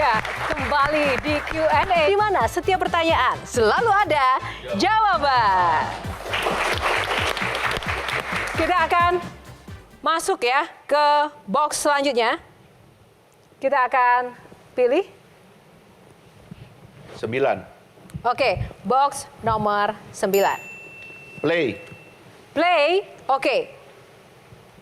Ya, kembali di Q&A di mana setiap pertanyaan selalu ada jawaban. Kita akan masuk ya ke box selanjutnya. Kita akan pilih 9. Oke, box nomor 9. Play. Play, oke.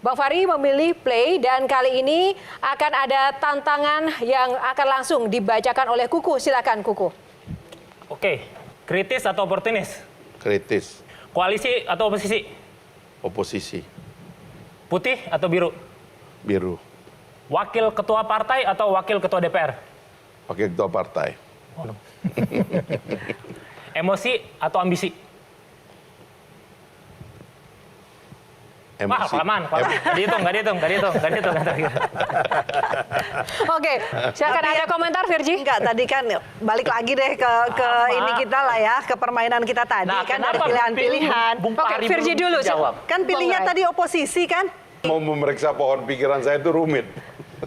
Bang Fahri memilih play dan kali ini akan ada tantangan yang akan langsung dibacakan oleh Kuku. Silakan Kuku. Oke, kritis atau oportunis? Kritis. Koalisi atau oposisi? Oposisi. Putih atau biru? Biru. Wakil ketua partai atau wakil ketua DPR? Wakil ketua partai. Emosi atau ambisi? Wah, Emosi. kelamaan. Nggak dihitung. Oke, silakan ada komentar Virgi. Enggak, tadi kan balik lagi deh ke ini kita lah ya, ke permainan kita tadi Nah, kan dari kenapa pilihan-pilihan. Bung Oke, Fahri Virgi belum dulu. jawab? Kan pilihnya Bung Rai. tadi oposisi kan? Mau memeriksa pohon pikiran saya itu rumit.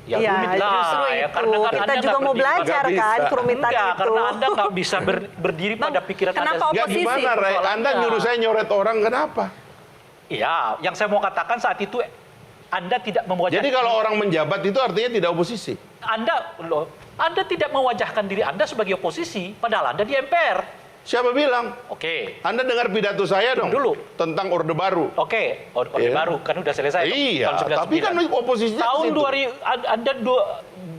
Ya, Iya, rumit lah. justru Ya, itu. karena kan Kita Anda juga nggak mau berdiri belajar Nggak kan bisa. kerumitan Enggak, itu. karena Anda nggak bisa berdiri pada pikiran kenapa Anda. Nggak Oposisi. gimana, Ray? Anda nyuruh saya nyoret orang, kenapa? Iya, yang saya mau katakan saat itu Anda tidak mewajahkan. Jadi kalau orang menjabat itu artinya tidak oposisi. Anda tidak mewajahkan diri Anda sebagai oposisi, padahal Anda di MPR. Siapa bilang? Oke. Anda dengar pidato saya dong? Dulu. Tentang Orde Baru. Oke, Orde Iya. Baru kan udah selesai. Iya, tahun 99. tapi kan oposisinya tahun ke situ. 2000 Anda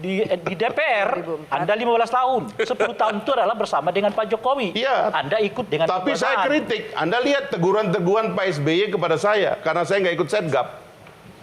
di DPR, Anda 15 tahun. 10 tahun itu adalah bersama dengan Pak Jokowi. Iya. Anda ikut dengan Tapi saya kekuasaan. kritik. Anda lihat teguran-teguran Pak SBY kepada saya karena saya nggak ikut setgap.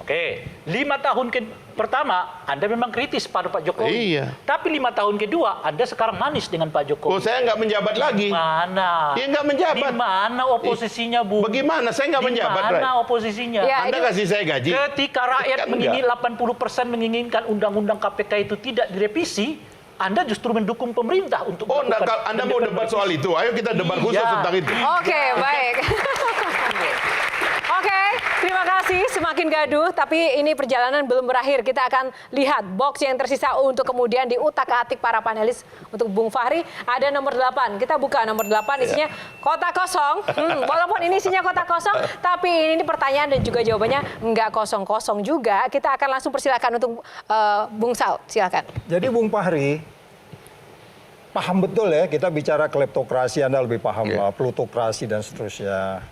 Oke, 5 tahun pertama Anda memang kritis pada Pak Jokowi. Iya. Tapi 5 tahun kedua Anda sekarang manis dengan Pak Jokowi. Oh, saya nggak menjabat lagi. Mana? Iya, nggak menjabat. Di mana oposisinya, Bu? Bagaimana? Saya nggak menjabat, Di Ray. mana oposisinya? Ya, Anda ini- kasih saya gaji. Ketika rakyat Kan menginginkan enggak. 80% menginginkan undang-undang KPK itu tidak direvisi, Anda justru mendukung pemerintah untuk Oh, melakukan Anda mau debat soal revisi. itu? Ayo kita debat khusus Iya. tentang itu. Oke, baik. Oke, terima kasih. Semakin gaduh, tapi ini perjalanan belum berakhir. Kita akan lihat box yang tersisa untuk kemudian diutak-atik para panelis. Untuk Bung Fahri, ada nomor 8. Kita buka nomor 8, isinya kotak kosong. Walaupun ini isinya kotak kosong, tapi ini pertanyaan dan juga jawabannya nggak kosong-kosong juga. Kita akan langsung persilakan untuk Bung Sal, silakan. Jadi Bung Fahri, paham betul ya, kita bicara kleptokrasi, Anda lebih paham Iya. plutokrasi dan seterusnya.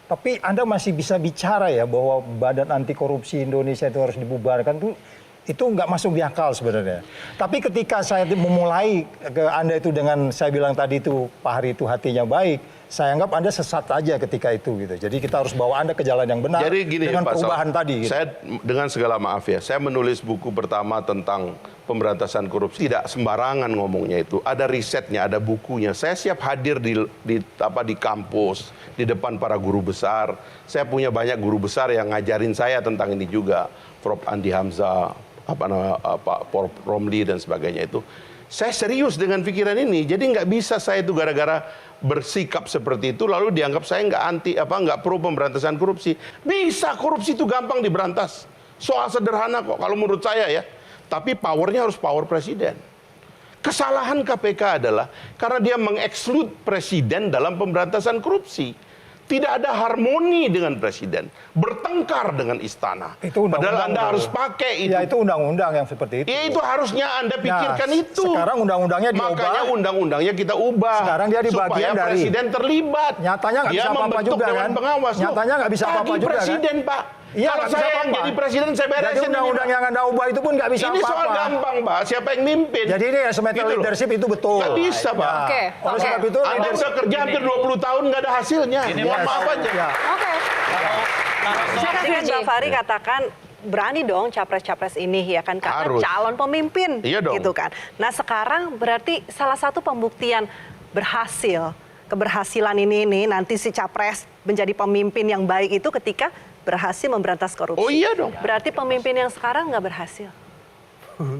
Tapi Anda masih bisa bicara ya bahwa Badan Anti Korupsi Indonesia itu harus dibubarkan itu nggak masuk di akal sebenarnya. Tapi ketika saya memulai ke Anda itu dengan saya bilang tadi itu Pak Hari itu hatinya baik, saya anggap Anda sesat aja ketika itu gitu. Jadi kita harus bawa Anda ke jalan yang benar Jadi gini, dengan Pak perubahan Sal, tadi. Gitu. Saya dengan segala maaf ya, saya menulis buku pertama tentang pemberantasan korupsi. Tidak sembarangan ngomongnya itu. Ada risetnya, ada bukunya. Saya siap hadir di kampus, di depan para guru besar. Saya punya banyak guru besar yang ngajarin saya tentang ini juga. Prof. Andi Hamzah, Prof. Romli dan sebagainya itu. Saya serius dengan pikiran ini. Jadi nggak bisa saya itu gara-gara bersikap seperti itu lalu dianggap saya nggak pro pemberantasan korupsi. Bisa, korupsi itu gampang diberantas. Soal sederhana kok kalau menurut saya ya. Tapi powernya harus power presiden. Kesalahan KPK adalah karena dia mengeksklud presiden dalam pemberantasan korupsi. Tidak ada harmoni dengan presiden, bertengkar dengan istana. Itu undang-undang, Padahal Anda Bro. harus pakai itu. Ya itu undang-undang yang seperti itu. Ya itu harusnya Anda pikirkan Nah, itu. sekarang undang-undangnya diubah. Makanya undang-undangnya kita ubah. Sekarang dia di supaya bagian dari- presiden terlibat. Nyatanya nggak Dia bisa apa-apa membentuk juga, dewan kan? pengawas. Loh, Nyatanya nggak bisa apa-apa tadi juga, kan? presiden, Pak. Iya, Kalau nggak bisa saya yang apa-apa. jadi presiden, saya beresin. Jadi undang-undang yang Anda ubah itu pun nggak bisa Ini apa-apa. soal gampang, Pak. Siapa yang mimpin? Jadi ini asymmetrical Gitu loh. leadership itu betul. Nggak bisa, Pak. Ya. Oke, Oleh oke. sebab itu Anda leadership- udah kerja hampir 20 tahun nggak ada hasilnya. Mohon maaf aja. Ya. Oke. Silakan Tadi kan Virgi. Bang Fahri katakan berani dong capres-capres ini ya kan karena Harus. calon pemimpin Iya dong. gitu kan. Nah sekarang berarti salah satu pembuktian keberhasilan ini nanti si capres menjadi pemimpin yang baik itu ketika berhasil memberantas korupsi. Oh iya dong. Berarti pemimpin yang sekarang nggak berhasil.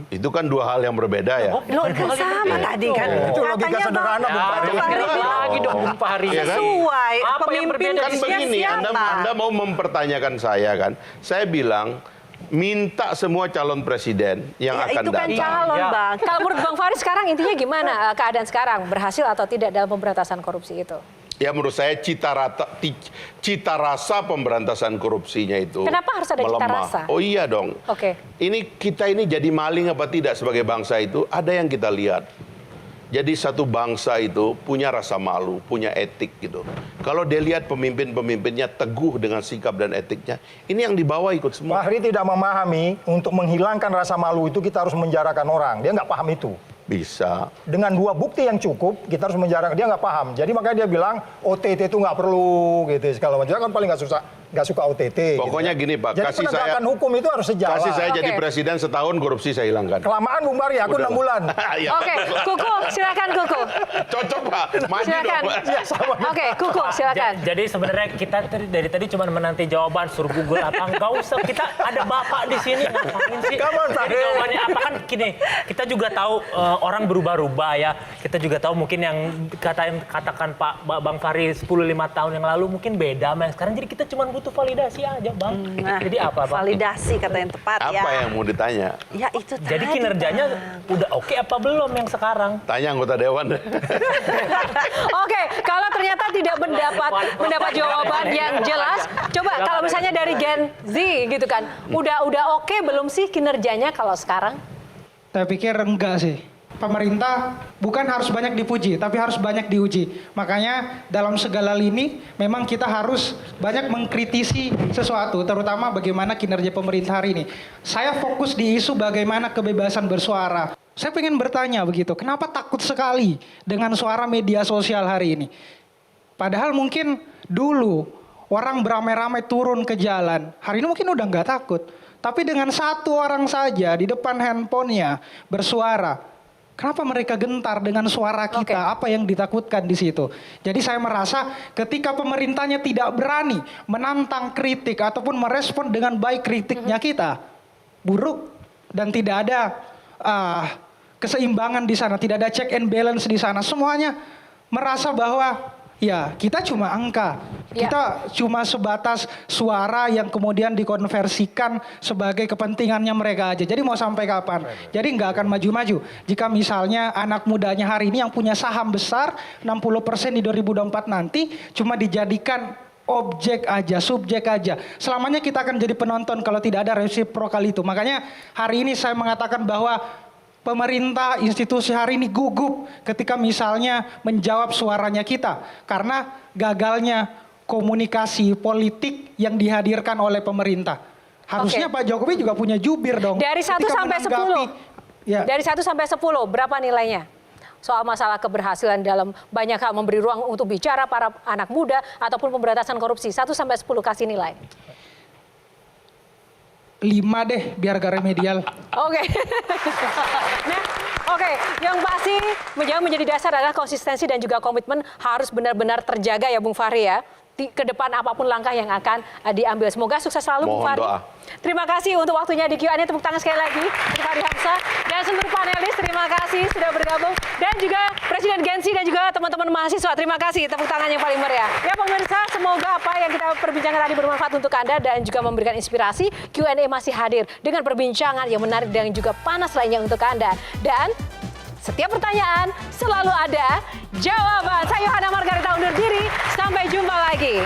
Itu kan dua hal yang berbeda ya. Loh kan sama tadi kan. Itu logika Katanya sederhana, Bang Bung Fahri Fahri. bilang, Lagi dong Bung Fahri. Iya kan? sesuai Apa yang pemimpin berbeda Kan begini, siapa? Anda mau mempertanyakan saya kan. Saya bilang minta semua calon presiden yang Ya, akan itu kan datang. calon, Ya. Bang. Kalau menurut Bang Fahri sekarang intinya gimana keadaan sekarang? Berhasil atau tidak dalam pemberantasan korupsi itu? Ya menurut saya cita rasa pemberantasan korupsinya itu Kenapa harus ada cita melemah. rasa? Oh iya dong. Oke. Kita ini jadi maling apa tidak sebagai bangsa itu ada yang kita lihat. Jadi satu bangsa itu punya rasa malu, punya etik gitu. Kalau dia lihat pemimpin-pemimpinnya teguh dengan sikap dan etiknya, ini yang dibawa ikut semua. Fahri tidak memahami untuk menghilangkan rasa malu itu kita harus menjarakan orang. Dia nggak paham itu. Bisa. Dengan 2 bukti yang cukup, kita harus menjarakan. Dia nggak paham. Jadi makanya dia bilang OTT itu nggak perlu gitu segala macam. Dia kan paling nggak suka OTT. Pokoknya gitu. gini Pak, Jadi kasih penegakan saya- hukum itu harus sejalan. Kasih saya jadi Oke. presiden setahun, korupsi saya hilangkan. Kelamaan Bung Bari, aku 6 bulan. Ya, Oke, Kuku, silakan Kuku. cocok Pak, maju Silakan. dong. Oke, Kuku, silakan. Jadi sebenarnya kita dari tadi cuma menanti jawaban, suruh Google apa enggak usah. Kita ada Bapak di sini ngapain sih? Come on, Jadi Fahri. jawabannya apa kan gini, kita juga tahu orang berubah-ubah ya. Kita juga tahu mungkin yang katakan Pak Bang Fahri 10-5 tahun yang lalu mungkin beda sama yang sekarang. Jadi kita cuma butuh validasi aja, Bang. Nah, Jadi apa, Bang? validasi kata yang tepat ya. Apa yang mau ditanya? Ya itu Jadi tadi, kinerjanya Bang. udah oke apa belum yang sekarang? Tanya anggota dewan. Oke, kalau ternyata tidak mendapat jawaban yang jelas, coba kalau misalnya dari Gen Z gitu kan, udah oke belum sih kinerjanya kalau sekarang? Saya pikir enggak sih. Pemerintah bukan harus banyak dipuji, tapi harus banyak diuji. Makanya dalam segala lini memang kita harus banyak mengkritisi sesuatu, terutama bagaimana kinerja pemerintah hari ini. Saya fokus di isu bagaimana kebebasan bersuara. Saya pengen bertanya begitu, kenapa takut sekali dengan suara media sosial hari ini? Padahal mungkin dulu orang beramai-ramai turun ke jalan, hari ini mungkin udah nggak takut. Tapi dengan satu orang saja di depan handphonenya bersuara, kenapa mereka gentar dengan suara kita? Oke. Apa yang ditakutkan di situ? Jadi saya merasa ketika pemerintahnya tidak berani menantang kritik ataupun merespon dengan baik kritiknya kita, buruk dan tidak ada keseimbangan di sana, tidak ada check and balance di sana. Semuanya merasa bahwa ya kita cuma angka, Ya. kita cuma sebatas suara yang kemudian dikonversikan sebagai kepentingannya mereka aja. Jadi mau sampai kapan? Jadi nggak akan maju-maju. Jika misalnya anak mudanya hari ini yang punya saham besar 60% di 2024 nanti cuma dijadikan objek aja, subjek aja. Selamanya kita akan jadi penonton kalau tidak ada resiprokal itu. Makanya hari ini saya mengatakan bahwa pemerintah, institusi hari ini gugup ketika misalnya menjawab suaranya kita. Karena gagalnya komunikasi politik yang dihadirkan oleh pemerintah. Harusnya Oke. Pak Jokowi juga punya jubir dong. Dari 1 Ketika sampai 10. menanggapi- Ya. Dari 1 sampai 10, berapa nilainya? Soal masalah keberhasilan dalam banyak hal memberi ruang untuk bicara para anak muda ataupun pemberantasan korupsi. 1 sampai 10 kasih nilai. 5 deh biar gak remedial. Oke. Nah, oke, yang pasti menjadi dasar adalah konsistensi dan juga komitmen harus benar-benar terjaga ya Bung Fahri ya. Ke depan apapun langkah yang akan diambil. Semoga sukses selalu Bung Mohon Fahri. doa. Terima kasih untuk waktunya di Q&A. Tepuk tangan sekali lagi untuk Fahri Hamzah dan seluruh panelis. Terima kasih sudah bergabung. Dan juga Presiden Gensi dan juga teman-teman mahasiswa. Terima kasih. Tepuk tangan yang paling meriah. Ya pemirsa, semoga apa yang kita perbincangkan tadi bermanfaat untuk Anda dan juga memberikan inspirasi. Q&A masih hadir dengan perbincangan yang menarik dan juga panas lainnya untuk Anda. Dan setiap pertanyaan selalu ada jawaban. Saya Yohana Margarita undur diri. Sampai jumpa lagi.